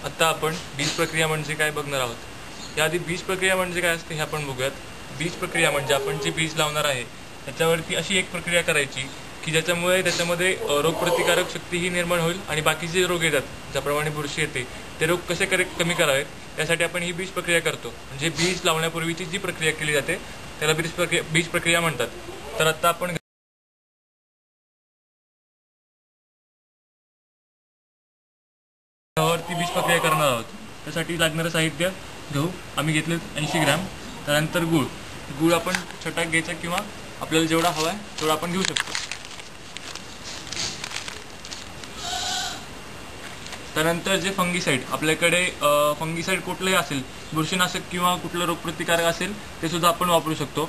आता आपण बीज प्रक्रिया म्हणजे काय बघणार आहोत। याआधी बीज प्रक्रिया म्हणजे काय असते हे आपण बघूयात। बीज प्रक्रिया म्हणजे आपण जे बीज लावणार आहे त्याच्यावरती अशी एक प्रक्रिया करायची की ज्याच्यामुळे त्याच्यामध्ये रोगप्रतिकारक शक्ती ही निर्माण होईल आणि बाकीचे रोग येतात, ज्याप्रमाणे बुरशी येते, ते रोग कसे कमी करावेत यासाठी आपण ही बीज प्रक्रिया करतो। म्हणजे बीज लावण्यापूर्वीची जी प्रक्रिया केली जाते त्याला बीज प्रक्रिया म्हणतात। तर आता आपण गव्हावरती बीज प्रक्रिया करणार आहोत। त्यासाठी लागणारे साहित्य गहू आम्ही घेतले 80 ग्रॅम, त्यानंतर गूळ आपण छटाक घ्यायचा किंवा आपल्याला जेवढा हवा आहे तेवढा आपण घेऊ शकतो। त्यानंतर जे फंगीसाइड आपल्याकडे फंगीसाइड कुठलंही असेल, बुरशीनाशक किंवा कुठलं रोगप्रतिकारक असेल ते सुद्धा आपण वापरू शकतो।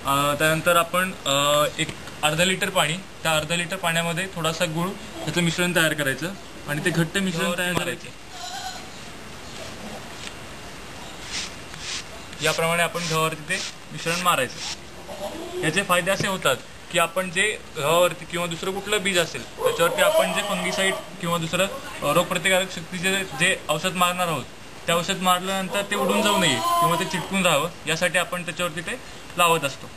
त्यानंतर आपण एक अर्धा लिटर पाणी, त्या अर्धा लिटर पाण्यामध्ये थोडासा गूळ याचं मिश्रण तयार करायचं आणि ते घट्ट मिश्रण तयार करायचे। याप्रमाणे आपण गव्हावरती ते मिश्रण मारायचं। याचे फायदे असे होतात की आपण जे गव्हावरती किंवा दुसरं कुठलं बीज असेल त्याच्यावरती आपण जे फंगीसाइड किंवा दुसरं रोगप्रतिकारक शक्तीचे जे औषध मारणार आहोत ते औषध मारल्यानंतर ते उडून जाऊ नये किंवा ते चिटकून राहावं यासाठी आपण त्याच्यावरती ते लावत असतो।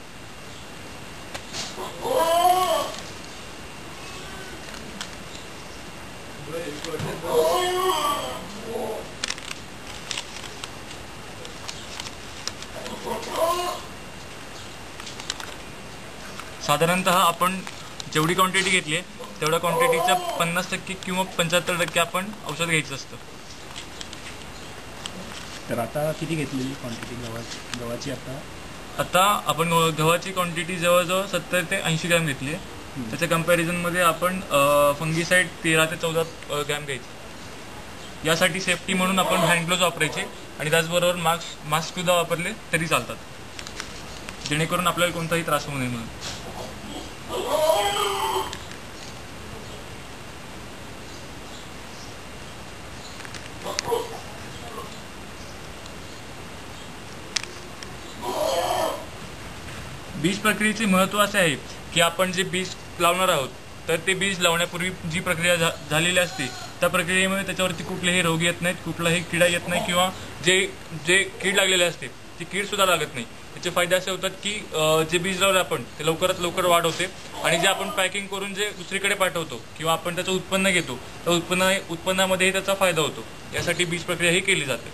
साधारणतः आपण जेवढी क्वांटिटी घेतली आहे तेवढ्या क्वांटिटीच्या 50% किंवा 75% आपण औषध घ्यायचं असतं। तर आता किती घेतलेली क्वांटिटी गव्हाची? आता आपण गव्हाची क्वांटिटी जवळजवळ 70 ते 80 ग्रॅम घेतली आहे। त्याच्या कंपॅरिझनमध्ये आपण फंगीसाइड 13 ते 14 ग्रॅम घ्यायचे। यासाठी सेफ्टी म्हणून आपण हँड ग्लोव्ज वापरायचे आणि त्याचबरोबर मास्क सुद्धा वापरले तरी चालतात, जेणेकरून आपल्याला कोणताही त्रास होऊ नये म्हणून। बीज प्रक्रियेचे महत्त्व असे आहे की आपण जे बीज लावणार आहोत तर ते बीज लावण्यापूर्वी जी प्रक्रिया झालेली असते त्या प्रक्रियेमध्ये त्याच्यावरती कुठलेही रोग येत नाहीत, कुठलाही किडा येत नाही किंवा जे कीड लागलेले असते ती कीड सुद्धा लागत नाही। त्याचे फायदे असे होतात की जे बीज लावले आपण ते लवकरात लवकर वाढ होते आणि जे आपण पॅकिंग करून जे दुसरीकडे पाठवतो किंवा आपण त्याचं उत्पन्न घेतो त्या उत्पन्नामध्येही त्याचा फायदा होतो। यासाठी बीज प्रक्रिया ही केली जाते।